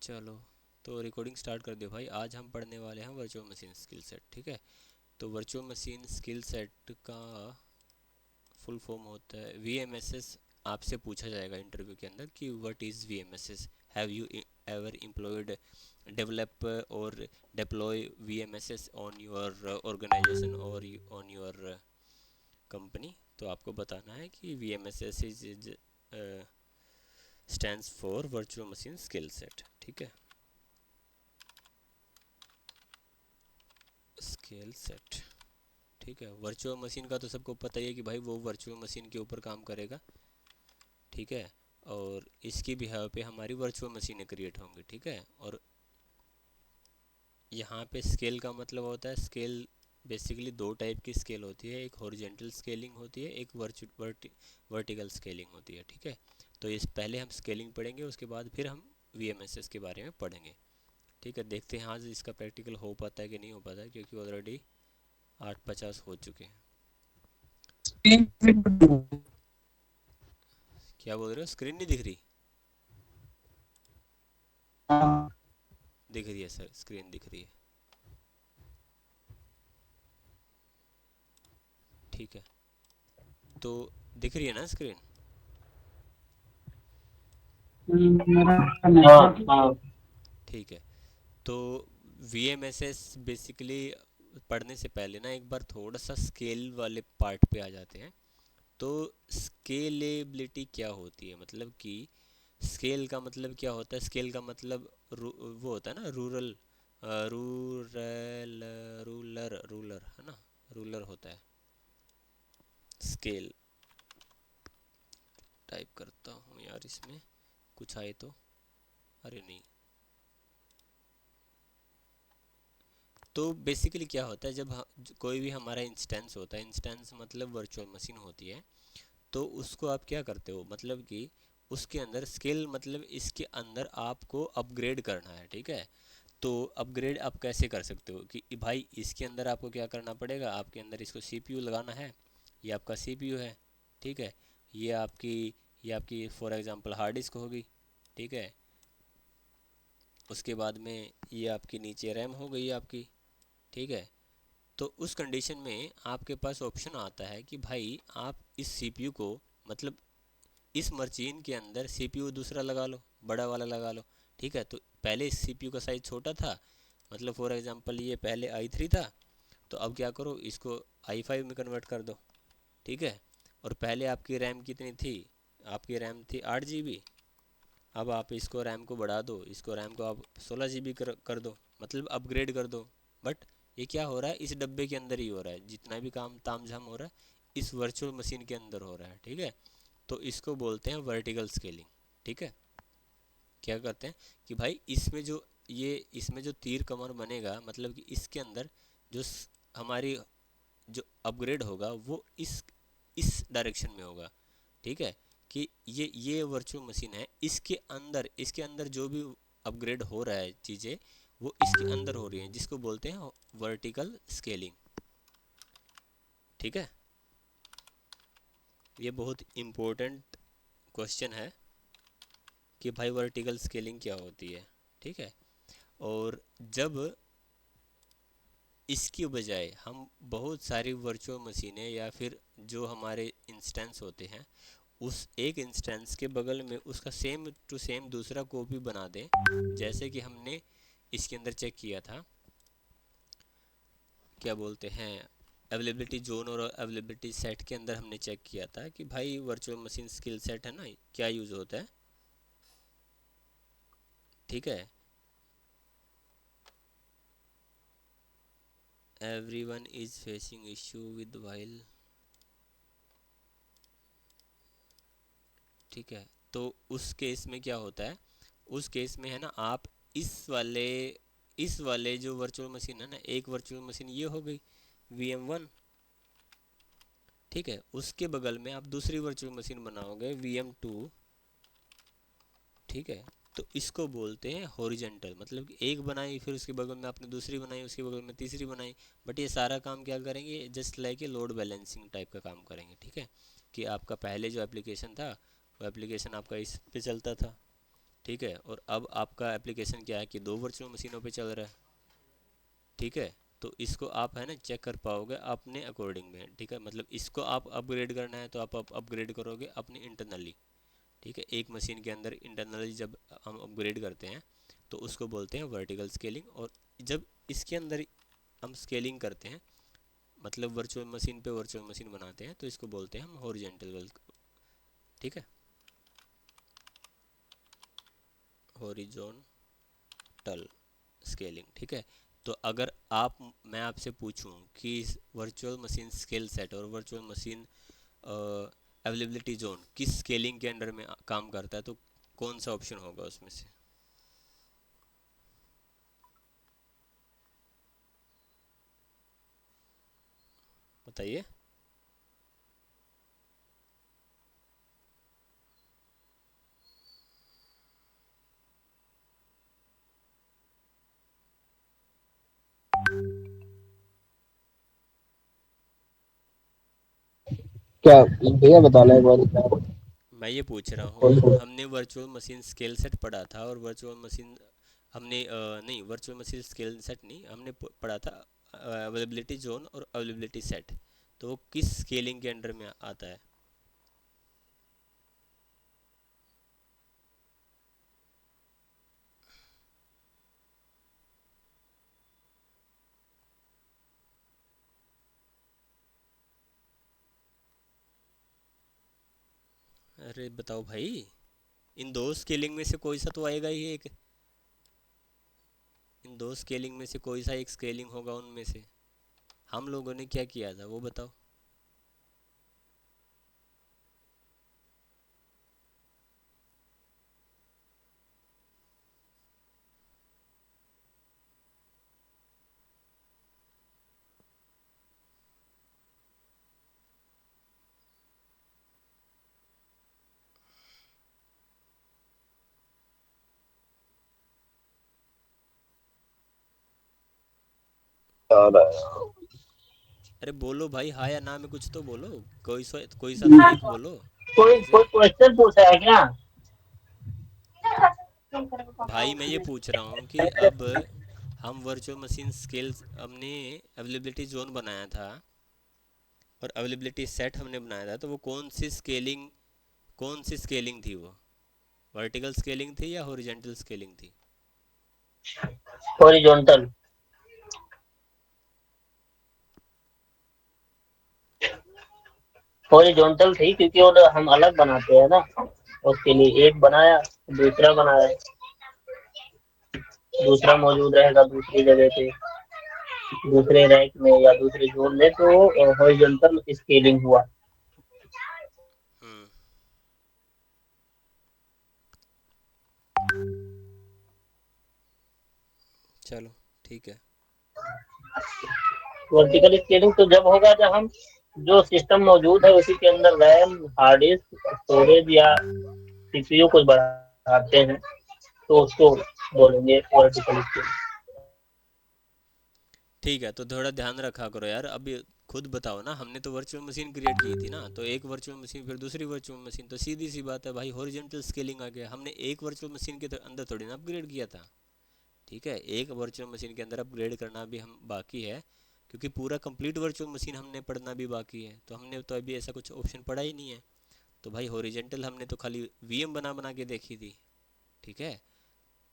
चलो, तो recording start कर दो भाई। आज हम पढ़ने वाले हैं वर्चुअल मशीन स्किल सेट, ठीक है। तो वर्चुअल मशीन स्किल सेट का फुल फॉर्म होता है वीएमएसएस। आपसे पूछा जाएगा इंटरव्यू के अंदर कि what is VMSS, have you ever employed, develop और deploy VMSS on your organisation और ऑन योर कंपनी। तो आपको बताना है कि VMSS is stands for virtual machine skill set, ठीक है। स्किल सेट, ठीक है। वर्चुअल मशीन का तो सबको पता ही है कि भाई वो वर्चुअल मशीन के ऊपर काम करेगा, ठीक है। और इसकी बिहाव पे हमारी वर्चुअल मशीनें क्रिएट होंगी, ठीक है। और यहाँ पे स्केल का मतलब होता है, स्केल बेसिकली दो टाइप की स्केल होती है, एक हॉरिजेंटल स्केलिंग होती है, एक वर्टिकल स्केलिंग होती है, ठीक है। तो इस पहले हम स्केलिंग पढ़ेंगे, उसके बाद फिर हम वीएमएसएस के बारे में पढ़ेंगे, ठीक है। देखते हैं आज इसका प्रैक्टिकल हो पाता है कि नहीं हो पाता है, क्योंकि ऑलरेडी 8:50 हो चुके हैं। क्या बोल रहे हो, स्क्रीन नहीं दिख रही? दिख रही है सर, स्क्रीन दिख रही है, ठीक है। तो दिख रही है ना स्क्रीन? हाँ। ठीक है। तो V M S S basically पढ़ने से पहले ना एक बार थोड़ा सा स्केल वाले पार्ट पे आ जाते हैं। तो स्केलेबिलिटी क्या होती है, मतलब कि स्केल का मतलब क्या होता है? स्केल का मतलब वो होता है ना, रूरल, रूरल, रूलर, रूलर है ना, रूलर होता है स्केल। टाइप करता हूँ यार, इसमें कुछ आए तो, अरे नहीं। तो बेसिकली क्या होता है, जब कोई भी हमारा इंस्टेंस होता है, इंस्टेंस मतलब वर्चुअल मशीन होती है, तो उसको आप क्या करते हो, मतलब कि उसके अंदर स्केल मतलब इसके अंदर आपको अपग्रेड करना है, ठीक है। तो अपग्रेड आप कैसे कर सकते हो कि भाई इसके अंदर आपको क्या करना पड़ेगा, आपके अंदर इसको सीपीयू लगाना है। ये आपका सीपीयू है, ठीक है। ये आपकी ये आपकी फॉर एग्जांपल हार्ड डिस्क होगी, ठीक है। उसके बाद में ये आपकी नीचे रैम हो गई आपकी, ठीक है। तो उस कंडीशन में आपके पास ऑप्शन आता है कि भाई आप इस सीपीयू को, मतलब इस मशीन के अंदर सीपीयू दूसरा लगा लो, बड़ा वाला लगा लो, ठीक है। तो पहले इस सीपीयू का साइज़ छोटा था, मतलब फॉर एग्जांपल ये पहले i3 था, तो अब क्या करो, इसको i5 में कन्वर्ट कर दो, ठीक है। और पहले आपकी रैम कितनी थी? आपकी रैम थी 8 GB। अब आप इसको रैम को बढ़ा दो, इसको रैम को आप 16 GB कर दो, मतलब अपग्रेड कर दो। बट ये क्या हो रहा है, इस डब्बे के अंदर ही हो रहा है, जितना भी काम ताम झाम हो रहा है इस वर्चुअल मशीन के अंदर हो रहा है, ठीक है। तो इसको बोलते हैं वर्टिकल स्केलिंग, ठीक है। क्या करते हैं कि भाई इसमें जो तीर कमर बनेगा, मतलब कि इसके अंदर जो हमारी जो अपग्रेड होगा वो इस डायरेक्शन में होगा, ठीक है। कि ये वर्चुअल मशीन है, इसके अंदर जो भी अपग्रेड हो रहा है चीज़ें, वो इसके अंदर हो रही हैं, जिसको बोलते हैं वर्टिकल स्केलिंग, ठीक है। ये बहुत इम्पोर्टेंट क्वेश्चन है कि भाई वर्टिकल स्केलिंग क्या होती है, ठीक है। और जब इसकी बजाय हम बहुत सारी वर्चुअल मशीनें या फिर जो हमारे इंस्टेंस होते हैं, उस एक इंस्टेंस के बगल में उसका सेम टू सेम दूसरा कॉपी बना दें, जैसे कि हमने इसके अंदर चेक किया था, क्या बोलते हैं, अवेलेबिलिटी जोन और अवेलेबिलिटी सेट के अंदर हमने चेक किया था कि भाई वर्चुअल मशीन स्किल सेट है ना, क्या यूज़ होता है, ठीक है। Everyone is facing issue with while, ठीक है। तो उस केस में क्या होता है, उस केस में है ना, आप इस वाले जो वर्चुअल मशीन है ना, एक वर्चुअल मशीन ये हो गई VM1, ठीक है। उसके बगल में आप दूसरी वर्चुअल मशीन बनाओगे VM2, ठीक है। तो इसको बोलते हैं हॉरिजेंटल, मतलब कि एक बनाई, फिर उसके बगल में आपने दूसरी बनाई, उसके बगल में तीसरी बनाई। बट ये सारा काम क्या करेंगे, just like a load balancing type का काम करेंगे, ठीक है। कि आपका पहले जो एप्लीकेशन था, वो एप्लीकेशन आपका इस पे चलता था, ठीक है, और अब आपका एप्लीकेशन क्या है कि दो वर्चुअल मशीनों पे चल रहा है। ठीक है, तो इसको आप है ना चेक कर पाओगे अपने अकॉर्डिंग में। ठीक है, मतलब इसको आप अपग्रेड करना है तो आप अपग्रेड करोगे अपने इंटरनली। ठीक है, एक मशीन के अंदर इंटरनली जब हम अपग्रेड करते हैं तो उसको बोलते हैं वर्टिकल स्केलिंग। और जब इसके अंदर हम स्केलिंग करते हैं, मतलब वर्चुअल मशीन पे वर्चुअल मशीन बनाते हैं, तो इसको बोलते हैं हम हॉरिजेंटल। ठीक है, हॉरिजॉन्टल स्केलिंग। ठीक है, तो अगर आप मैं आपसे पूछूं कि वर्चुअल मशीन स्केल सेट और वर्चुअल मशीन अवेलेबिलिटी जोन किस स्केलिंग के अंडर में काम करता है, तो कौन सा ऑप्शन होगा उसमें से? बताइए। क्या भैया बताना एक बार क्या? मैं ये पूछ रहा कौन हूँ, सा? हमने वर्चुअल मशीन स्केल सेट पढ़ा था, और वर्चुअल मशीन हमने नहीं, वर्चुअल मशीन स्केल सेट नहीं, हमने पढ़ा था अवेलेबिलिटी जोन और अवेलेबिलिटी सेट। तो वो किस स्केलिंग के अंडर में आता है? अरे बताओ भाई, इन दो स्केलिंग में से कोई सा तो आएगा ही एक। इन दो स्केलिंग में से कोई सा एक स्केलिंग होगा उनमें से। हम लोगों ने क्या किया था वो बताओ। याद आया। अरे बोलो भाई, हाँ या ना में कुछ तो बोलो। कोई सा तो एक बोलो कोई इनमें से। कोई क्वेश्चन पूछा है क्या? भाई मैं ये पूछ रहा हूँ कि अब हम वर्चुअल मशीन स्केल्स हमने अवेलेबिलिटी जोन बनाया था और अवेलेबिलिटी सेट हमने बनाया था, तो वो कौन सी स्केलिंग थी वो? वर्टिकल स्केलिंग थी या हॉरिजेंटल स्केलिंग थी? हॉरिजॉन्टल। हॉरिजॉन्टल थी क्योंकि वो हम अलग बनाते हैं ना, उसके लिए एक बनाया, दूसरा बनाया, दूसरा मौजूद रहेगा दूसरी जगह पे, दूसरे रैक में या दूसरे जोन में, तो हॉरिजॉन्टल स्केलिंग हुआ। हम्म। चलो ठीक है। वर्टिकल स्केलिंग तो जब होगा जब हम जो सिस्टम मौजूद है उसी के अंदर रैम, हार्ड डिस्क, स्टोरेज या सीपीयू कुछ बढ़ाते हैं, तो उसको बोलेंगे वर्टिकल स्केलिंग। ठीक है, तो थोड़ा ध्यान रखा करो यार। अभी खुद बताओ ना, हमने तो वर्चुअल मशीन क्रिएट की थी ना, तो एक वर्चुअल मशीन फिर दूसरी वर्चुअल मशीन, तो सीधी सी बात है भाई, हॉरिजॉन्टल स्केलिंग आ गया। हमने एक वर्चुअल मशीन के अंदर थोड़ी ना अपग्रेड किया था। ठीक है, एक वर्चुअल मशीन के अंदर अपग्रेड करना भी हम बाकी है, क्योंकि पूरा कंप्लीट वर्चुअल मशीन हमने पढ़ना भी बाकी है, तो हमने तो अभी ऐसा कुछ ऑप्शन पढ़ा ही नहीं है। तो भाई हॉरिजेंटल हमने तो खाली वीएम बना बना के देखी थी। ठीक है,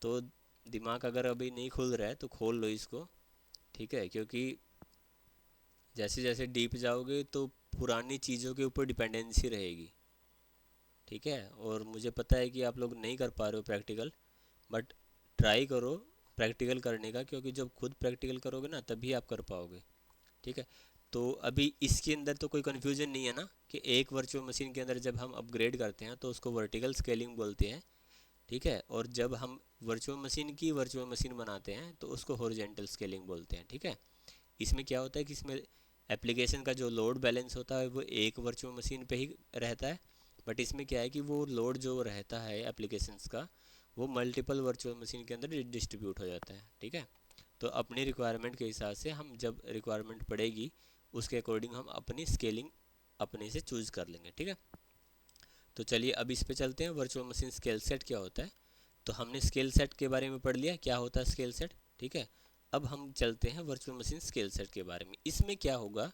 तो दिमाग अगर अभी नहीं खुल रहा है तो खोल लो इसको। ठीक है, क्योंकि जैसे जैसे डीप जाओगे तो पुरानी चीज़ों के ऊपर डिपेंडेंसी रहेगी। ठीक है, और मुझे पता है कि आप लोग नहीं कर पा रहे हो प्रैक्टिकल, बट ट्राई करो प्रैक्टिकल करने का, क्योंकि जब खुद प्रैक्टिकल करोगे ना तभी आप कर पाओगे। ठीक है, तो अभी इसके अंदर तो कोई कन्फ्यूजन नहीं है ना कि एक वर्चुअल मशीन के अंदर जब हम अपग्रेड करते हैं तो उसको वर्टिकल स्केलिंग बोलते हैं। ठीक है, और जब हम वर्चुअल मशीन की वर्चुअल मशीन बनाते हैं तो उसको हॉरिजेंटल स्केलिंग बोलते हैं। ठीक है, इसमें क्या होता है कि इसमें एप्लीकेशन का जो लोड बैलेंस होता है वो एक वर्चुअल मशीन पे ही रहता है, बट इसमें क्या है कि वो लोड जो रहता है एप्लीकेशंस का, वो मल्टीपल वर्चुअल मशीन के अंदर डिस्ट्रीब्यूट हो जाता है। ठीक है, तो अपनी रिक्वायरमेंट के हिसाब से हम जब रिक्वायरमेंट पड़ेगी उसके अकॉर्डिंग हम अपनी स्केलिंग अपने से चूज़ कर लेंगे। ठीक है, तो चलिए अब इस पे चलते हैं, वर्चुअल मशीन स्केल सेट क्या होता है। तो हमने स्केल सेट के बारे में पढ़ लिया क्या होता है स्केल सेट, ठीक है। अब हम चलते हैं वर्चुअल मशीन स्केल सेट के बारे में। इसमें क्या होगा,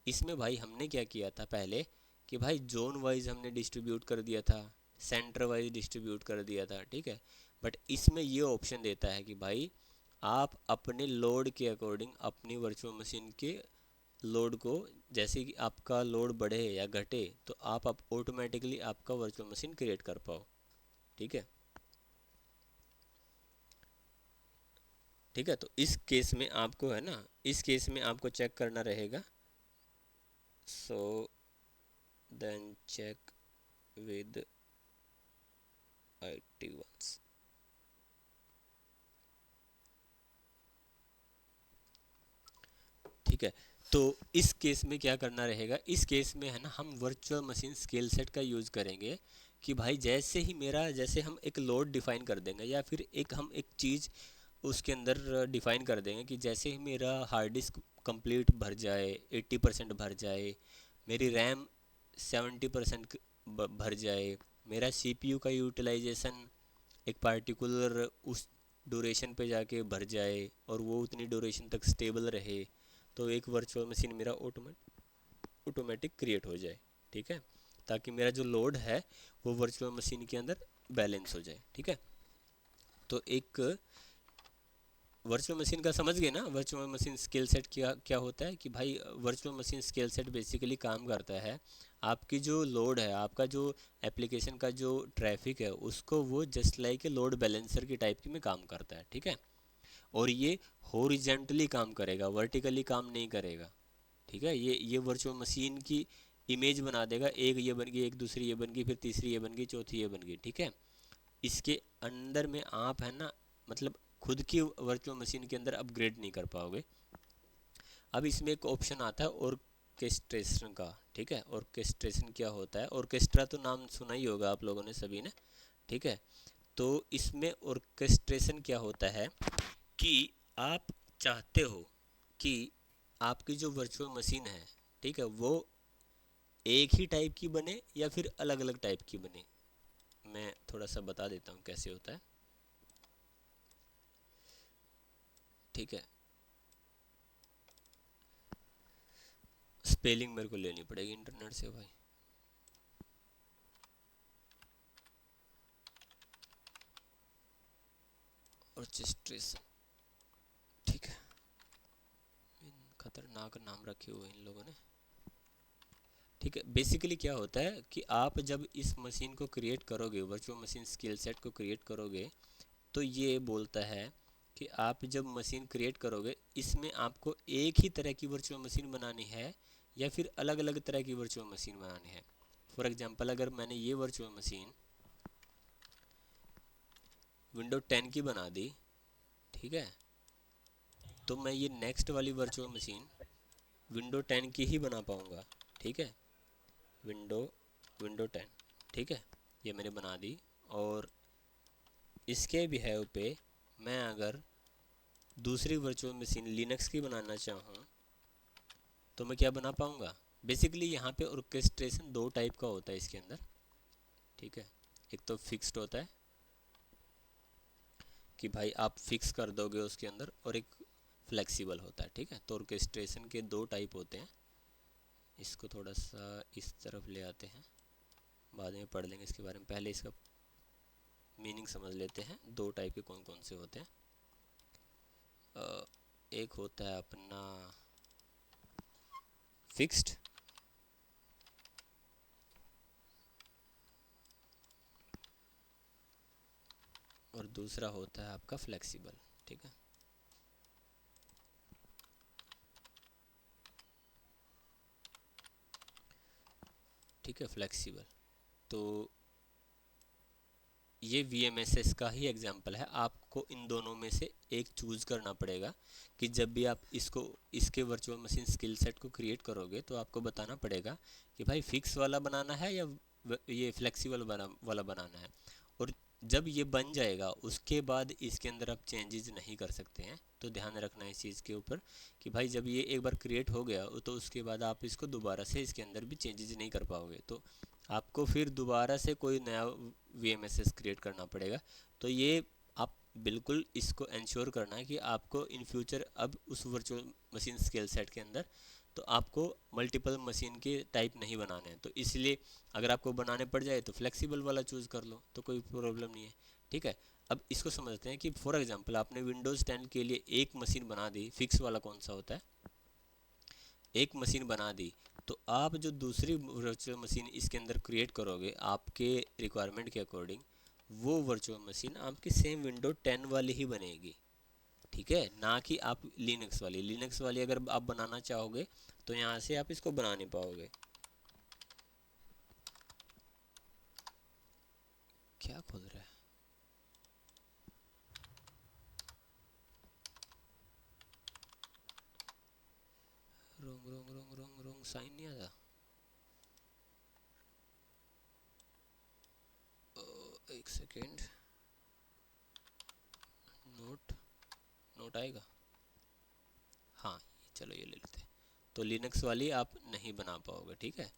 इसमें भाई हमने क्या किया था पहले कि भाई जोन वाइज हमने डिस्ट्रीब्यूट कर दिया था, सेंटर वाइज डिस्ट्रीब्यूट कर दिया था, ठीक है। बट इसमें ये ऑप्शन देता है कि भाई आप अपने लोड के अकॉर्डिंग अपनी वर्चुअल मशीन के लोड को, जैसे कि आपका लोड बढ़े या घटे, तो आप ऑटोमेटिकली आपका वर्चुअल मशीन क्रिएट कर पाओ, ठीक है। ठीक है, तो इस केस में आपको है ना, इस केस में आपको चेक करना रहेगा। So then check with IT1। ठीक है, तो इस केस में क्या करना रहेगा, इस केस में है ना हम वर्चुअल मशीन स्केल सेट का यूज़ करेंगे कि भाई जैसे ही मेरा, जैसे हम एक लोड डिफाइन कर देंगे या फिर एक हम एक चीज़ उसके अंदर डिफाइन कर देंगे कि जैसे ही मेरा हार्ड डिस्क कंप्लीट भर जाए, 80% भर जाए, मेरी रैम 70% भर जाए, मेरा CPU का यूटिलाइजेशन एक पार्टिकुलर उस ड्यूरेशन पे जाके भर जाए और वो उतनी ड्यूरेशन तक स्टेबल रहे, तो एक वर्चुअल मशीन मेरा ऑटोमेटिक क्रिएट हो जाए, ठीक है। ताकि मेरा जो लोड है वो वर्चुअल मशीन के अंदर बैलेंस हो जाए, ठीक है। तो एक वर्चुअल मशीन का समझ गए ना, वर्चुअल मशीन स्केल सेट क्या क्या होता है कि भाई virtual machine scale set basically काम करता है, आपकी जो लोड है, आपका जो एप्लीकेशन का जो ट्रैफिक है उसको वो just like a load balancer की टाइप की में काम करता है, ठीक है। और ये हॉरिजेंटली काम करेगा, वर्टिकली काम नहीं करेगा, ठीक है। ये वर्चुअल मशीन की इमेज बना देगा, एक ये बन गई, एक दूसरी ये बन गई, फिर तीसरी ये बन गई, चौथी ये बन गई, ठीक है। इसके अंदर में आप है ना, मतलब खुद की वर्चुअल मशीन के अंदर अपग्रेड नहीं कर पाओगे। अब इसमें एक ऑप्शन आता है ऑर्केस्ट्रेशन का, ठीक है। ऑर्केस्ट्रेशन क्या होता है, ऑर्केस्ट्रा तो नाम सुना ही होगा आप लोगों ने सभी ने, ठीक है। तो इसमें ऑर्केस्ट्रेशन क्या होता है कि आप चाहते हो कि आपकी जो वर्चुअल मशीन है, ठीक है, वो एक ही टाइप की बने या फिर अलग अलग टाइप की बने। मैं थोड़ा सा बता देता हूँ कैसे होता है, ठीक है। स्पेलिंग मेरे को लेनी पड़ेगी इंटरनेट से भाई। ऑर्केस्ट्रेशन, ठीक है। खतरनाक नाम रखे हुए इन लोगों ने, ठीक है। बेसिकली क्या होता है कि आप जब इस मशीन को क्रिएट करोगे, वर्चुअल मशीन स्किल सेट को क्रिएट करोगे, तो ये बोलता है कि आप जब मशीन क्रिएट करोगे इसमें आपको एक ही तरह की वर्चुअल मशीन बनानी है या फिर अलग अलग तरह की वर्चुअल मशीन बनानी है। फॉर एग्जांपल अगर मैंने ये वर्चुअल मशीन Windows 10 की बना दी, ठीक है, तो मैं ये नेक्स्ट वाली वर्चुअल मशीन Windows 10 की ही बना पाऊँगा, ठीक है। विंडो विंडो 10, ठीक है, ये मैंने बना दी। और इसके बिहेव पे मैं अगर दूसरी वर्चुअल मशीन लिनक्स की बनाना चाहूँ तो मैं क्या बना पाऊँगा। बेसिकली यहाँ पे ऑर्केस्ट्रेशन दो टाइप का होता है इसके अंदर, ठीक है। एक तो फिक्स्ड होता है कि भाई आप फिक्स कर दोगे उसके अंदर, और एक फ्लेक्सिबल होता है, ठीक है। तो ऑर्केस्ट्रेशन के दो टाइप होते हैं। इसको थोड़ा सा इस तरफ ले आते हैं, बाद में पढ़ लेंगे इसके बारे में, पहले इसका मीनिंग समझ लेते हैं। दो टाइप के कौन कौन से होते हैं। एक होता है अपना फिक्स्ड, और दूसरा होता है आपका फ्लेक्सिबल, ठीक है। ठीक है, फ्लेक्सिबल। तो ये VMSS का ही एग्जांपल है, आपको इन दोनों में से एक चूज़ करना पड़ेगा कि जब भी आप इसको, इसके वर्चुअल मशीन स्किल सेट को क्रिएट करोगे तो आपको बताना पड़ेगा कि भाई फिक्स वाला बनाना है या ये फ्लेक्सिबल वाला बनाना है। और जब ये बन जाएगा उसके बाद इसके अंदर आप चेंजेस नहीं कर सकते हैं। तो ध्यान रखना है इस चीज़ के ऊपर कि भाई जब ये एक बार क्रिएट हो गया तो उसके बाद आप इसको दोबारा से इसके अंदर भी चेंजेस नहीं कर पाओगे, तो आपको फिर दोबारा से कोई नया VMSS क्रिएट करना पड़ेगा। तो ये आप बिल्कुल इसको इंश्योर करना है कि आपको इन फ्यूचर अब उस वर्चुअल मशीन स्केल सेट के अंदर तो आपको मल्टीपल मशीन के टाइप नहीं बनाने हैं। तो इसलिए अगर आपको बनाने पड़ जाए तो फ्लेक्सिबल वाला चूज़ कर लो, तो कोई प्रॉब्लम नहीं है। ठीक है, अब इसको समझते हैं कि फॉर एग्जांपल आपने विंडोज़ 10 के लिए एक मशीन बना दी, फिक्स वाला कौन सा होता है, एक मशीन बना दी, तो आप जो दूसरी वर्चुअल मशीन इसके अंदर क्रिएट करोगे आपके रिक्वायरमेंट के अकॉर्डिंग, वो वर्चुअल मशीन आपकी सेम विंडो 10 वाली ही बनेगी। ठीक है, ना कि आप लिनक्स वाली अगर आप बनाना चाहोगे तो यहाँ से आप इसको बना नहीं पाओगे। क्या खोल रहा है? रोंग रोंग रोंग रोंग रोंग साइन नहीं आता। एक सेकेंड, नोट नोट आएगा। हाँ, चलो ये ले लेते हैं। तो लिनक्स वाली आप नहीं बना पाओगे। ठीक है,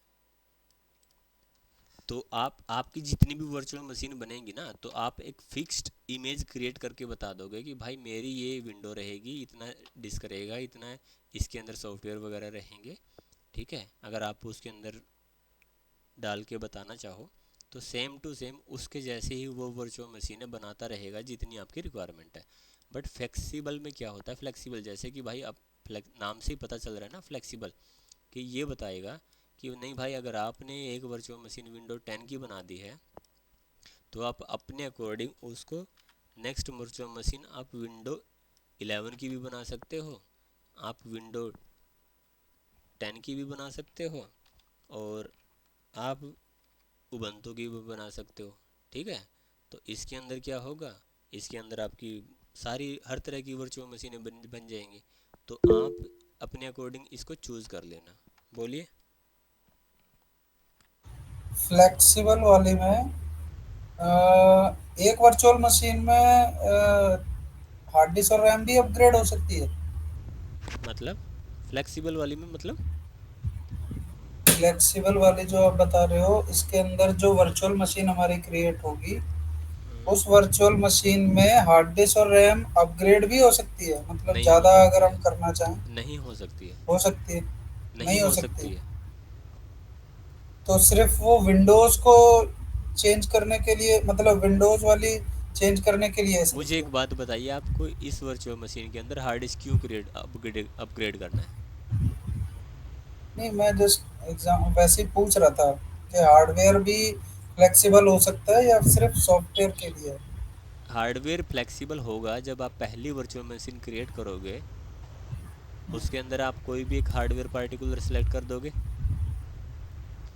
तो आप आपकी जितनी भी वर्चुअल मशीन बनेंगी ना, तो आप एक फिक्स्ड इमेज क्रिएट करके बता दोगे कि भाई मेरी ये विंडो रहेगी, इतना डिस्क रहेगा, इतना इसके अंदर सॉफ्टवेयर वगैरह रहेंगे। ठीक है, अगर आप उसके अंदर डाल के बताना चाहो तो सेम टू सेम उसके जैसे ही वो वर्चुअल मशीनें बनाता रहेगा जितनी आपकी रिक्वायरमेंट है। बट फ्लेक्सिबल में क्या होता है, फ्लेक्सिबल जैसे कि भाई अब नाम से ही पता चल रहा है ना फ्लेक्सिबल, कि ये बताएगा कि नहीं भाई अगर आपने एक वर्चुअल मशीन विंडो 10 की बना दी है तो आप अपने अकॉर्डिंग उसको नेक्स्ट वर्चुअल मशीन आप विंडो 11 की भी बना सकते हो, आप विंडो 10 की भी बना सकते हो, और आप उबंटू की भी बना सकते हो। ठीक है, तो इसके अंदर क्या होगा, इसके अंदर आपकी सारी हर तरह की वर्चुअल मशीनें बन जाएंगी। तो आप अपने अकॉर्डिंग इसको चूज़ कर लेना। बोलिए। फ्लेक्सिबल वाली में एक वर्चुअल मशीन में हार्ड डिस्क और रैम भी अपग्रेड हो सकती है। मतलब फ्लेक्सिबल वाली में मतलब? फ्लेक्सिबल वाली जो आप बता रहे हो, इसके अंदर जो वर्चुअल मशीन हमारी क्रिएट होगी, हम्म, उस वर्चुअल मशीन में हार्ड डिस्क और रैम अपग्रेड भी हो सकती है, मतलब नहीं हो ज़्यादा सकती अगर है, हम करना चाहें। नहीं हो सकती है, हो सकती है। नहीं नहीं हो हो सकती। सकती है। तो सिर्फ वो विंडोज़ को चेंज करने के लिए, मतलब विंडोज़ वाली चेंज करने के लिए है सिर्फ मुझे वो। एक बात बताइए, आपको इस वर्चुअल मशीन के अंदर हार्ड डिस्क क्यों क्रिएट अपग्रेड अपग्रेड करना है? नहीं, मैं जस्ट एग्जाम वैसे ही पूछ रहा था कि हार्डवेयर भी फ्लेक्सिबल हो सकता है या सिर्फ सॉफ्टवेयर के लिए है। हार्डवेयर फ्लेक्सिबल होगा जब आप पहली वर्चुअल मशीन क्रिएट करोगे, उसके अंदर आप कोई भी एक हार्डवेयर पार्टिकुलर सेलेक्ट कर दोगे।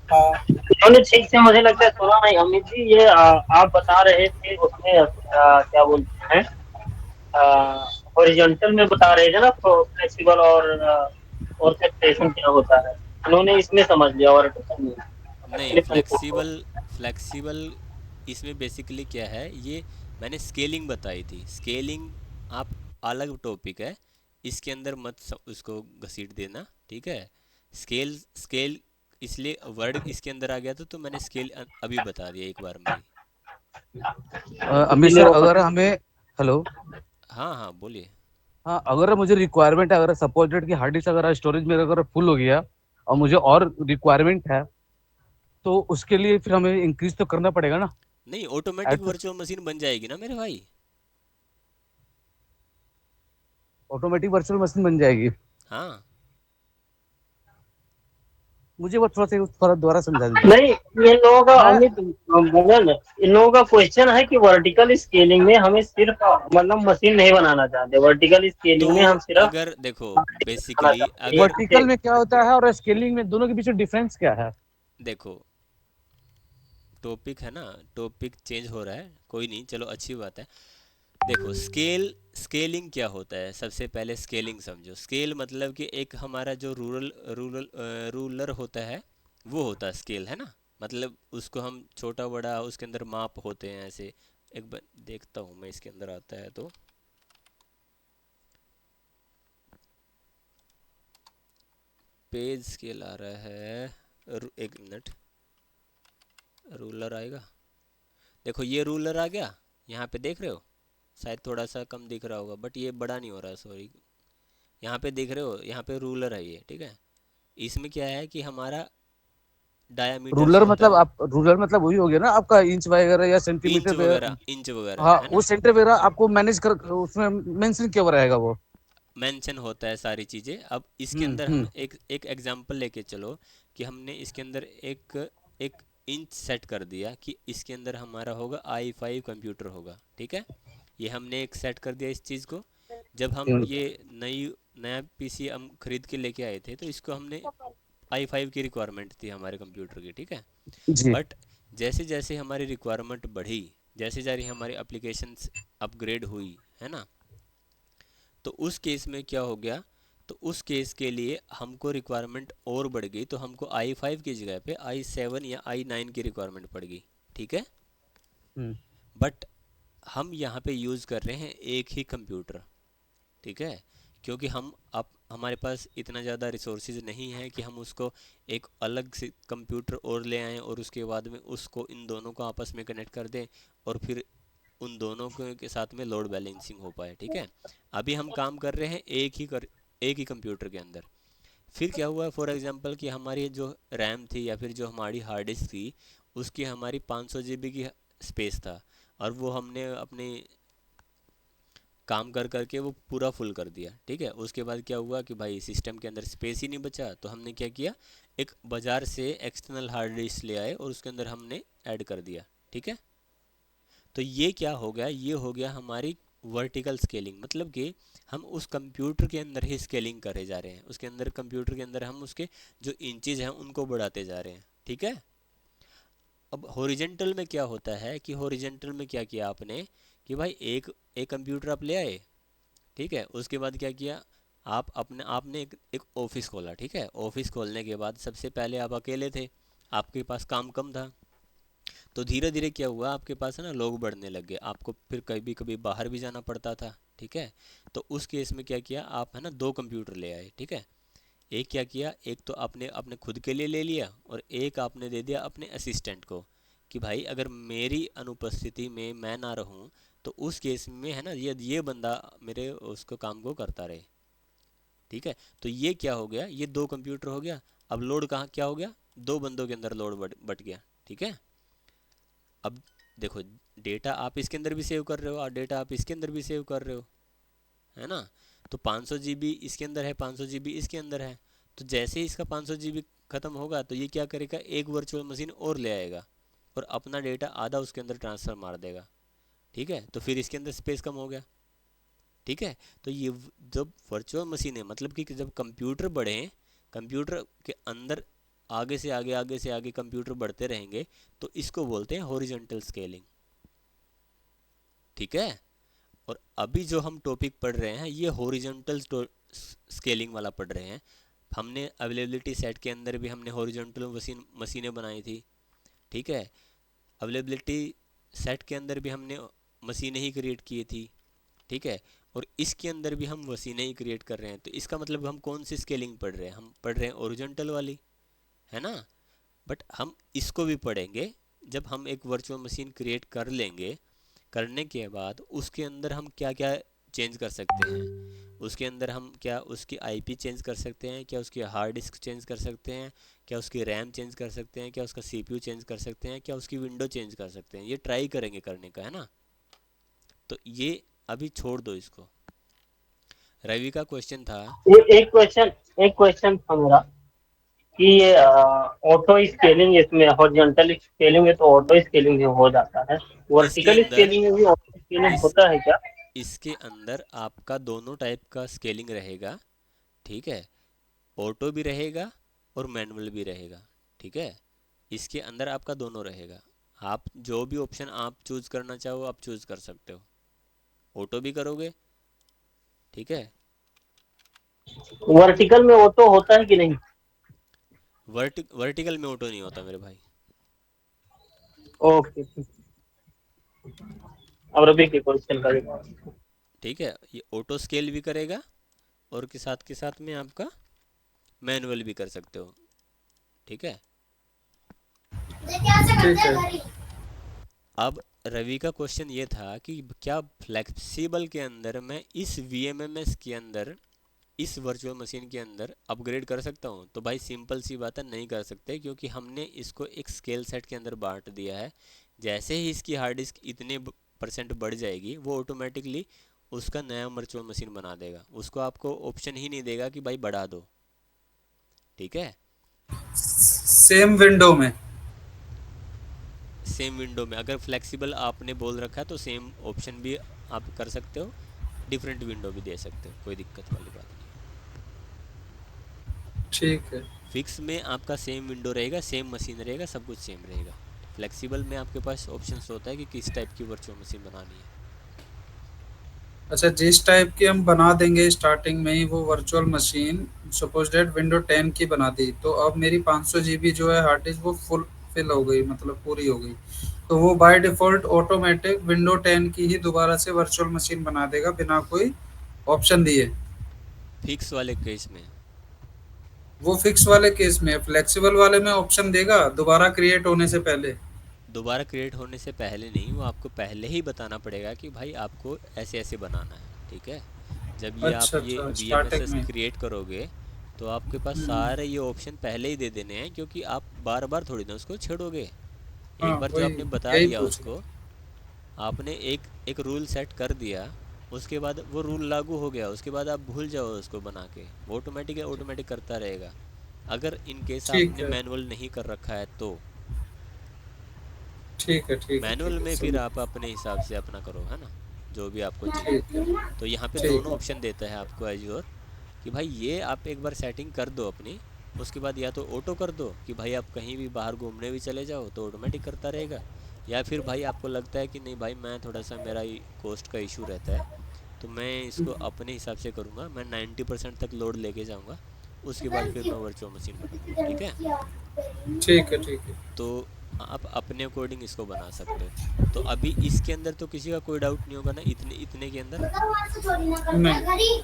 हाँ। इन्होंने ठीक से मुझे लगता है सुना नहीं अमित जी, ये आप बता रहे थे उसमें क्या बोलते हैं, हॉरिजॉन्टल में बता रहे थे ना फ्लेक्सिबल और ऑर्केस्ट्रेशन क्या होता है, उन्होंने इसमें समझ लिया और नहीं, एक्चुअली कंफ्यूज हो फ्लेक्सिबल फ्लेक्सिबल इसमें बेसिकली क्या है, ये मैंने स्केलिंग बताई थी। स्केलिंग आप अलग टॉपिक है, इसके अंदर मत उसको घसीट देना। ठीक है, स्केल स्केल इसलिए वर्ड इसके अंदर आ गया था तो मैंने स्केल अभी बता दिया एक बार में ही। अमित इसीलिए सर, वो अगर कंफ्यूज। हमें, हेलो, हाँ हाँ बोलिए। हाँ, अगर मुझे रिक्वायरमेंट है, अगर सपोर्टेड कि हार्ड डिस्क अगर स्टोरेज मेरा अगर फुल हो गया और मुझे और रिक्वायरमेंट है, तो उसके लिए फिर हमें इंक्रीज तो करना पड़ेगा ना। नहीं, ऑटोमेटिक ऐड तो वर्चुअल मशीन बन जाएगी ना मेरे भाई। ऑटोमेटिक वर्चुअल मशीन बन जाएगी। हाँ, मुझे वो थोड़ा दोबारा समझा दीजिए। नहीं, इन लोगों का मैं अमित भूगल, इन लोगों का क्वेश्चन है कि वर्टिकल स्केलिंग में हमें सिर्फ मतलब मशीन नहीं बनाना चाहते, वर्टिकल तो स्केलिंग में हम सिर्फ अगर देखो बनाना बेसिकली चाहते हैं अगर जैसे। वर्टिकल में क्या होता है और स्केलिंग में, दोनों के बीच में डिफरेंस क्या है? देखो टॉपिक है ना, टॉपिक चेंज हो रहा है, कोई नहीं, चलो अच्छी बात है। देखो स्केलिंग क्या होता है, सबसे पहले स्केलिंग समझो। स्केल मतलब कि एक हमारा जो रूलर होता है, वो होता है स्केल, है ना। मतलब उसको हम छोटा बड़ा उसके अंदर माप होते हैं ऐसे। एक बार देखता हूँ मैं, इसके अंदर आता है तो पेज स्केल आ रहा है। एक मिनट, रूलर आएगा। देखो ये रूलर आ गया, यहाँ पे देख रहे हो, शायद थोड़ा सा कम दिख रहा होगा, बट ये बड़ा नहीं हो रहा, सॉरी। यहाँ पे देख रहे हो, यहाँ पे रूलर है ये, ठीक है। इसमें क्या है कि हमारा डायामीटर रूलर जो होता मतलब है, आप, रूलर मतलब वही हो गया ना आपका, इंच वगैरह या इंच सेंटीमीटर वगैरह, वगैरह। इंच वगैरह हाँ, है वो ना। सेंटर वगैरह आपको मैनेज कर, उसमें मेंशन किया हुआ रहेगा वो। मेंशन होता है सारी चीज़ें। अब इसके अंदर हम हम्म। एक एक एग्जांपल लेके चलो कि हमने इसके अंदर एक एक इंच सेट कर दिया कि इसके अंदर हमारा होगा i5 कंप्यूटर होगा, ठीक है। ये हमने एक सेट कर दिया इस चीज़ को। जब हम हम्म, ये नया पीसी हम खरीद के लेके आए थे, तो इसको हमने i5 की रिक्वायरमेंट थी हमारे कंप्यूटर की, ठीक है। जी। बट जैसे जैसे हमारी रिक्वायरमेंट बढ़ी, जैसे जैसे हमारी एप्लीकेशंस अपग्रेड हुई, है ना, तो उस केस में क्या हो गया, तो उस केस के लिए हमको रिक्वायरमेंट और बढ़ गई, तो हमको i5 की जगह पे i7 या i9 की रिक्वायरमेंट पड़ गई, ठीक है। हम्म। बट हम यहाँ पे यूज़ कर रहे हैं एक ही कंप्यूटर, ठीक है। क्योंकि हम अब हमारे पास इतना ज़्यादा रिसोर्सेज नहीं है कि हम उसको एक अलग से कंप्यूटर और ले आएं और उसके बाद में उसको इन दोनों को आपस में कनेक्ट कर दें और फिर उन दोनों के साथ में लोड बैलेंसिंग हो पाए, ठीक है। अभी हम काम कर रहे हैं एक ही कंप्यूटर के अंदर। फिर क्या हुआ, फॉर एग्जांपल कि हमारी जो रैम थी या फिर जो हमारी हार्ड डिस्क थी, उसकी हमारी 500 जीबी की स्पेस था, और वो हमने अपने काम कर करके वो पूरा फुल कर दिया, ठीक है। उसके बाद क्या हुआ कि भाई सिस्टम के अंदर स्पेस ही नहीं बचा, तो हमने क्या किया, एक बाज़ार से एक्सटर्नल हार्ड डिस्क ले आए और उसके अंदर हमने ऐड कर दिया, ठीक है। तो ये क्या हो गया, ये हो गया हमारी वर्टिकल स्केलिंग, मतलब कि हम उस कंप्यूटर के अंदर ही स्केलिंग करे जा रहे हैं, उसके अंदर कंप्यूटर के अंदर हम उसके जो इंचेस हैं उनको बढ़ाते जा रहे हैं, ठीक है। अब हॉरिजेंटल में क्या होता है कि हॉरिजेंटल में क्या किया आपने कि भाई एक एक कंप्यूटर आप ले आए, ठीक है। उसके बाद क्या किया, आप अपने आपने एक ऑफिस खोला, ठीक है। ऑफिस खोलने के बाद सबसे पहले आप अकेले थे, आपके पास काम कम था, तो धीरे धीरे क्या हुआ, आपके पास है ना लोग बढ़ने लग गए, आपको फिर कभी कभी बाहर भी जाना पड़ता था, ठीक है। तो उस केस में क्या किया, आप है ना दो कंप्यूटर ले आए, ठीक है। एक क्या किया, एक तो आपने अपने खुद के लिए ले लिया और एक आपने दे दिया अपने असिस्टेंट को, कि भाई अगर मेरी अनुपस्थिति में मैं ना रहूं, तो उस केस में है ना ये बंदा मेरे उसको काम को करता रहे, ठीक है। तो ये क्या हो गया, ये दो कंप्यूटर हो गया। अब लोड कहाँ क्या हो गया, दो बंदों के अंदर लोड बट गया, ठीक है। अब देखो, डेटा आप इसके अंदर भी सेव कर रहे हो और डेटा आप इसके अंदर भी सेव कर रहे हो, है ना। तो 500 जीबी इसके अंदर है, 500 जीबी इसके अंदर है। तो जैसे ही इसका 500 जीबी ख़त्म होगा, तो ये क्या करेगा, एक वर्चुअल मशीन और ले आएगा और अपना डेटा आधा उसके अंदर ट्रांसफ़र मार देगा, ठीक है। तो फिर इसके अंदर स्पेस कम हो गया, ठीक है। तो ये जब वर्चुअल मशीन है, मतलब कि जब कंप्यूटर बढ़े, कंप्यूटर के अंदर आगे से आगे कंप्यूटर बढ़ते रहेंगे, तो इसको बोलते हैं हॉरिजॉन्टल स्केलिंग, ठीक है। और अभी जो हम टॉपिक पढ़ रहे हैं ये हॉरिजॉन्टल स्केलिंग वाला पढ़ रहे हैं। हमने अवेलेबिलिटी सेट के अंदर भी हमने हॉरिजॉन्टल मशीनें बनाई थी, ठीक है। अवेलेबिलिटी सेट के अंदर भी हमने मशीनें ही क्रिएट की थी, ठीक है। और इसके अंदर भी हम मशीनें ही क्रिएट कर रहे हैं, तो इसका मतलब हम कौन सी स्केलिंग पढ़ रहे हैं, हम पढ़ रहे हैं ओरिजेंटल वाली, है ना। बट हम इसको भी पढ़ेंगे जब हम एक वर्चुअल मशीन क्रिएट कर लेंगे, करने के बाद उसके अंदर हम क्या क्या चेंज कर सकते हैं। उसके अंदर हम क्या उसकी आईपी चेंज कर सकते हैं, क्या उसकी हार्ड डिस्क चेंज कर सकते हैं, क्या उसकी रैम चेंज कर सकते हैं, क्या उसका सीपीयू चेंज कर सकते हैं, क्या उसकी विंडो चेंज कर सकते हैं, ये ट्राई करेंगे करने का, है ना। तो ये अभी छोड़ दो इसको। रवि का क्वेश्चन था। ये एक क्वेश्चन था मेरा कि ये ऑटो स्केलिंग, इसमें हॉरिजॉन्टल स्केलिंग है तो ऑटो स्केलिंग हो जाता है, इसके वर्टिकल अंदर स्केलिंग में भी ऑटो स्केलिंग इस होता है क्या? इसके अंदर आपका दोनों टाइप का स्केलिंग रहेगा, ठीक है। ऑटो भी रहेगा और मैनुअल भी रहेगा, ठीक है। इसके अंदर आपका दोनों रहेगा। आप जो भी ऑप्शन आप चूज करना चाहो आप चूज कर सकते हो, ऑटो भी करोगे, ठीक है। वर्टिकल में ऑटो होता है कि नहीं? वर्टिकल में ऑटो नहीं होता मेरे भाई। ओके, अब रवि के क्वेश्चन का जवाब। ठीक है, ये ऑटो स्केल भी करेगा और के साथ में आपका मैनुअल भी कर सकते हो, ठीक है। ठीक है। अब रवि का क्वेश्चन ये था कि क्या फ्लेक्सिबल के अंदर मैं इस वीएमएमएस के अंदर, इस वर्चुअल मशीन के अंदर अपग्रेड कर सकता हूँ? तो भाई सिंपल सी बात है, नहीं कर सकते, क्योंकि हमने इसको एक स्केल सेट के अंदर बांट दिया है। जैसे ही इसकी हार्ड डिस्क इतने परसेंट बढ़ जाएगी, वो ऑटोमेटिकली उसका नया वर्चुअल मशीन बना देगा, उसको आपको ऑप्शन ही नहीं देगा कि भाई बढ़ा दो। ठीक है, सेम विंडो में। सेम विंडो में। अगर फ्लेक्सिबल आपने बोल रखा है तो सेम ऑप्शन भी आप कर सकते हो, डिफरेंट विंडो भी दे सकते हो, कोई दिक्कत वाली बात नहीं है। ठीक है। फिक्स में आपका सेम विंडो रहेगा, सेम मशीन रहेगा, सब कुछ सेम रहेगा। फ्लेक्सिबल में आपके पास ऑप्शंस होता है कि किस टाइप की वर्चुअल मशीन बनानी है। अच्छा, जिस टाइप की हम बना देंगे स्टार्टिंग में ही वो virtual machine, suppose date window 10 की बना दी, तो अब मेरी 500 जीबी जो है हार्ड डिस्क वो फुल फिल हो गई, मतलब पूरी हो गई, तो वो बाय डिफॉल्ट ऑटोमेटिक विंडो 10 की ही दोबारा से वर्चुअल मशीन बना देगा बिना कोई ऑप्शन दिए। फिक्स वाले केस में। वो फिक्स वाले केस में, फ्लेक्सिबल वाले में ऑप्शन देगा दोबारा क्रिएट होने से पहले। दोबारा क्रिएट होने से पहले नहीं, वो आपको पहले ही बताना पड़ेगा कि भाई आपको ऐसे ऐसे बनाना है। ठीक है, जब ये आप अच्छा ये अच्छा, V M S starting S में। क्रिएट करोगे, तो आपके पास हम्म, सारे ये ऑप्शन पहले ही दे देने हैं, क्योंकि आप बार बार थोड़ी ना उसको छेड़ोगे। हाँ एक बार जो वही, आपने बता यही दिया पूछ रहा उसको, आपने एक एक रूल सेट कर दिया, उसके बाद वो रूल लागू हो गया, उसके बाद आप भूल जाओ उसको बना के, वो ऑटोमेटिक ऑटोमेटिक करता रहेगा। अगर इन हूँ। केस ठीक आपने है मैनुअल नहीं कर रखा है तो ठीक है ठीक है मैनुअल ठीक है, में फिर समझ। आप अपने हिसाब से अपना करो, है ना, जो भी आपको चाहिए। ठीक है तो यहाँ पे ठीक दोनों है ऑप्शन देता है आपको एज्योर, कि भाई ये आप एक बार सेटिंग कर दो अपनी, उसके बाद या तो ऑटो कर दो कि भाई आप कहीं भी बाहर घूमने भी चले जाओ तो ऑटोमेटिक करता रहेगा, या फिर भाई आपको लगता है कि नहीं भाई मैं थोड़ा सा, मेरा कॉस्ट का इशू रहता है, तो मैं इसको अपने हिसाब से करूँगा, मैं 90% तक लोड लेके जाऊँगा, उसके बाद फिर मैं वर्चुअल मशीन बनाऊँगा। ठीक है, ठीक है ठीक है। तो आप अपने अकॉर्डिंग इसको बना सकते हो। तो अभी इसके अंदर तो किसी का कोई डाउट नहीं होगा ना, इतने इतने के अंदर? नहीं।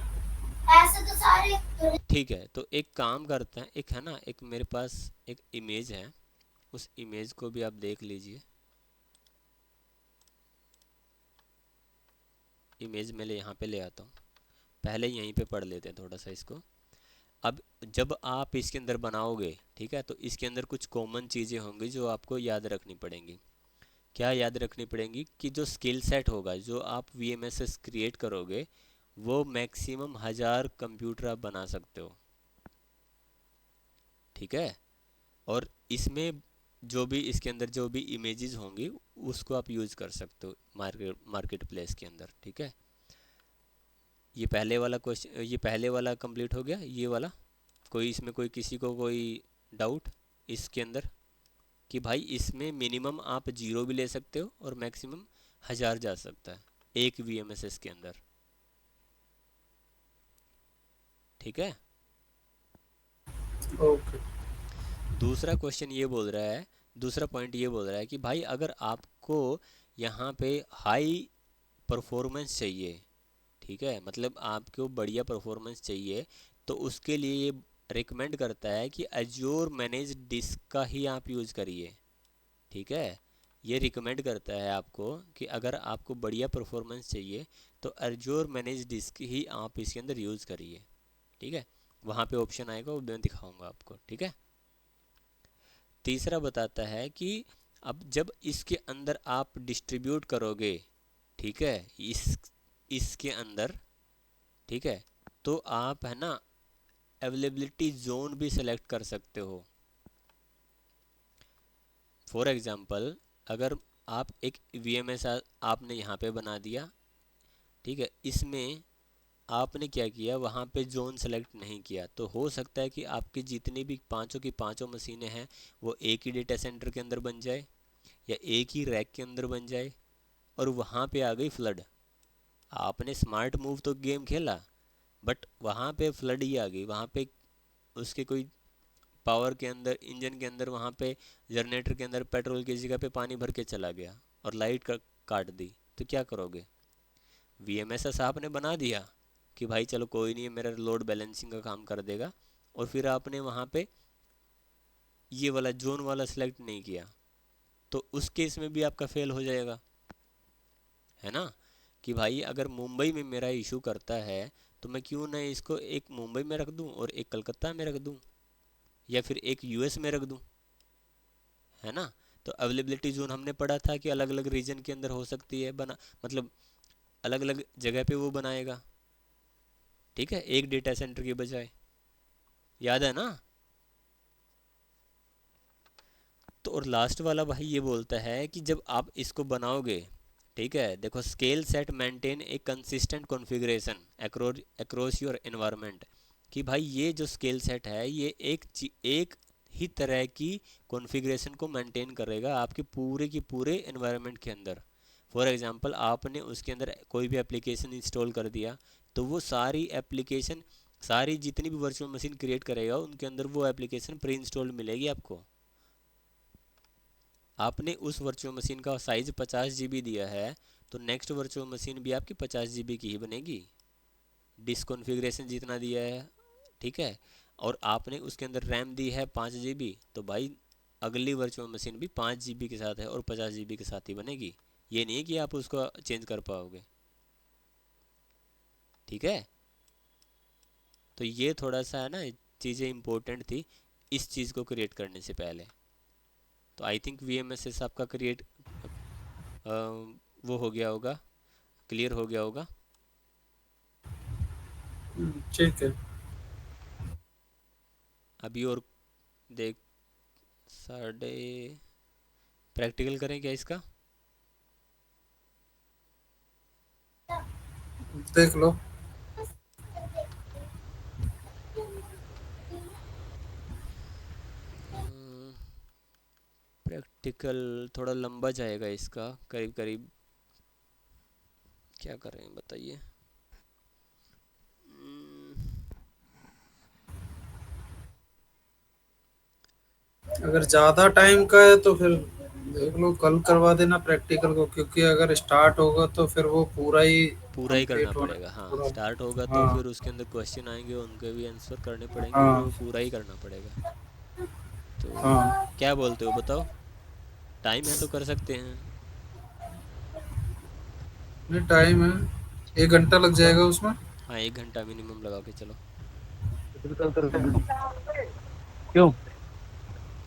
ठीक है, तो एक काम करते हैं, एक है ना, एक मेरे पास एक इमेज है, उस इमेज को भी आप देख लीजिए। इमेज मैं यहाँ पे ले आता हूँ, पहले यहीं पे पढ़ लेते हैं थोड़ा सा इसको। अब जब आप इसके अंदर बनाओगे, ठीक है, तो इसके अंदर कुछ कॉमन चीज़ें होंगी जो आपको याद रखनी पड़ेंगी। क्या याद रखनी पड़ेंगी? कि जो स्किल सेट होगा, जो आप V M S S create करोगे, वो मैक्सिमम 1000 कंप्यूटर आप बना सकते हो। ठीक है, और इसमें जो भी इसके अंदर जो भी इमेजेस होंगी, उसको आप यूज़ कर सकते हो मार्केट प्लेस के अंदर। ठीक है, ये पहले वाला क्वेश्चन, ये पहले वाला कंप्लीट हो गया। ये वाला कोई इसमें कोई किसी को कोई डाउट इसके अंदर? कि भाई इसमें मिनिमम आप 0 भी ले सकते हो और मैक्सिमम 1000 जा सकता है एक वी एम एस एस के अंदर। ठीक है, ओके। दूसरा क्वेश्चन ये बोल रहा है, दूसरा पॉइंट ये बोल रहा है कि भाई अगर आपको यहाँ पे हाई परफॉर्मेंस चाहिए, ठीक है, मतलब आपको बढ़िया परफॉर्मेंस चाहिए, तो उसके लिए ये रिकमेंड करता है कि अज्योर मैनेज डिस्क का ही आप यूज़ करिए। ठीक है, ये रिकमेंड करता है आपको कि अगर आपको बढ़िया परफॉर्मेंस चाहिए तो अज्योर मैनेज डिस्क ही आप इसके अंदर यूज़ करिए। ठीक है, वहाँ पे ऑप्शन आएगा, वो मैं दिखाऊंगा आपको। ठीक है, तीसरा बताता है कि अब जब इसके अंदर आप डिस्ट्रीब्यूट करोगे, ठीक है, इसके अंदर, ठीक है, तो आप है ना अवेलेबिलिटी जोन भी सेलेक्ट कर सकते हो। फॉर एग्जांपल, अगर आप एक वी एम एस आपने यहाँ पे बना दिया, ठीक है, इसमें आपने क्या किया, वहाँ पे जोन सेलेक्ट नहीं किया, तो हो सकता है कि आपकी जितनी भी पांचों की पांचों मशीनें हैं वो एक ही डेटा सेंटर के अंदर बन जाए, या एक ही रैक के अंदर बन जाए, और वहाँ पे आ गई फ्लड। आपने स्मार्ट मूव तो गेम खेला, बट वहाँ पे फ्लड ही आ गई, वहाँ पे उसके कोई पावर के अंदर, इंजन के अंदर, वहाँ पे जनरेटर के अंदर पेट्रोल की जगह पे पानी भर के चला गया और लाइट काट दी, तो क्या करोगे? वीएमएसएस आपने बना दिया कि भाई चलो कोई नहीं है, मेरा लोड बैलेंसिंग का काम कर देगा, और फिर आपने वहाँ पे ये वाला जोन वाला सिलेक्ट नहीं किया, तो उस केस में भी आपका फेल हो जाएगा। है ना। कि भाई अगर मुंबई में मेरा इशू करता है तो मैं क्यों ना इसको एक मुंबई में रख दूं और एक कलकत्ता में रख दूं, या फिर एक यूएस में रख दूं, है ना। तो अवेलेबिलिटी जोन हमने पढ़ा था कि अलग अलग रीजन के अंदर हो सकती है बना, मतलब अलग अलग जगह पे वो बनाएगा, ठीक है, एक डेटा सेंटर के बजाय, याद है ना। तो और लास्ट वाला भाई ये बोलता है कि जब आप इसको बनाओगे, ठीक है, देखो scale set maintain A consistent configuration across your environment. कि भाई ये जो स्केल सेट है ये एक ही तरह की कॉन्फ़िगरेशन को मेंटेन करेगा आपके पूरे की पूरे एनवायरनमेंट के अंदर। फॉर एग्जांपल आपने उसके अंदर कोई भी एप्लीकेशन इंस्टॉल कर दिया, तो वो सारी एप्लीकेशन, सारी जितनी भी वर्चुअल मशीन क्रिएट करेगा उनके अंदर वो एप्लीकेशन प्री इंस्टॉल्ड मिलेगी आपको। आपने उस वर्चुअल मशीन का साइज़ 50 GB दिया है, तो नेक्स्ट वर्चुअल मशीन भी आपकी 50 GB की ही बनेगी, डिसकॉन्फ़िगरेशन जितना दिया है, ठीक है। और आपने उसके अंदर रैम दी है 5 GB, तो भाई अगली वर्चुअल मशीन भी 5 GB के साथ है और 50 GB के साथ ही बनेगी। ये नहीं कि आप उसको चेंज कर पाओगे, ठीक है। तो ये थोड़ा सा है ना, चीज़ें इंपॉर्टेंट थी इस चीज़ को क्रिएट करने से पहले। तो आई थिंक VMSS आपका क्रिएट वो हो गया होगा, क्लियर हो गया होगा। ठीक है। अभी और देख, साढ़े, प्रैक्टिकल करें क्या इसका। देख लो। प्रैक्टिकल थोड़ा लंबा जाएगा इसका, करीब करीब क्या करें बताइए। अगर ज्यादा टाइम का है तो फिर देख लो, कल करवा देना प्रैक्टिकल को, क्योंकि अगर स्टार्ट होगा तो फिर वो पूरा ही पूरा ही करना कंप्लीट होना पड़ेगा, हाँ, पूरा। स्टार्ट होगा तो हाँ फिर उसके अंदर क्वेश्चन आएंगे, उनके भी आंसर करने पड़ेंगे और हाँ वो पूरा ही करना पड़ेगा। तो हाँ। क्या बोलते हो बताओ, टाइम है तो कर सकते हैं। नहीं, टाइम है, 1 घंटा लग जाएगा उसमें। हाँ 1 घंटा मिनिमम लगा के चलो। फिर कल करते हैं। क्यों?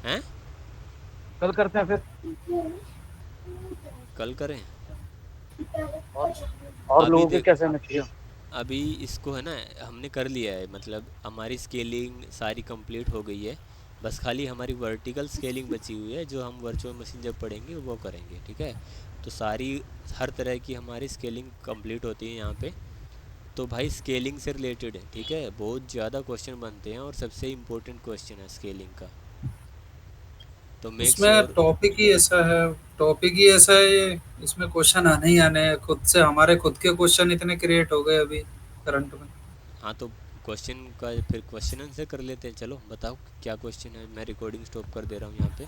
हैं, कल करते हैं फिर। कल करें। और और अभी लोगों के देख, कैसे आना चाहिए? अभी इसको है ना हमने कर लिया है, मतलब हमारी स्केलिंग सारी कंप्लीट हो गई है, बस खाली हमारी वर्टिकल स्केलिंग बची हुई है, जो हम वर्चुअल मशीन जब पढ़ेंगे वो करेंगे, ठीक है। तो सारी हर तरह की हमारी स्केलिंग कंप्लीट होती है यहाँ पे। तो भाई स्केलिंग से रिलेटेड है, ठीक है, बहुत ज़्यादा क्वेश्चन बनते हैं और सबसे इम्पोर्टेंट क्वेश्चन है स्केलिंग का। तो मेक उसमें श्योर। टॉपिक ही ऐसा है ये। इसमें क्वेश्चन आने ही आने हैं, खुद से हमारे खुद के क्वेश्चन इतने क्रिएट हो गए अभी करंट में। हाँ तो क्वेश्चन का फिर क्वेश्चन आंसर कर लेते हैं, चलो बताओ क्या क्वेश्चन है, मैं रिकॉर्डिंग स्टॉप कर दे रहा हूँ यहाँ पे।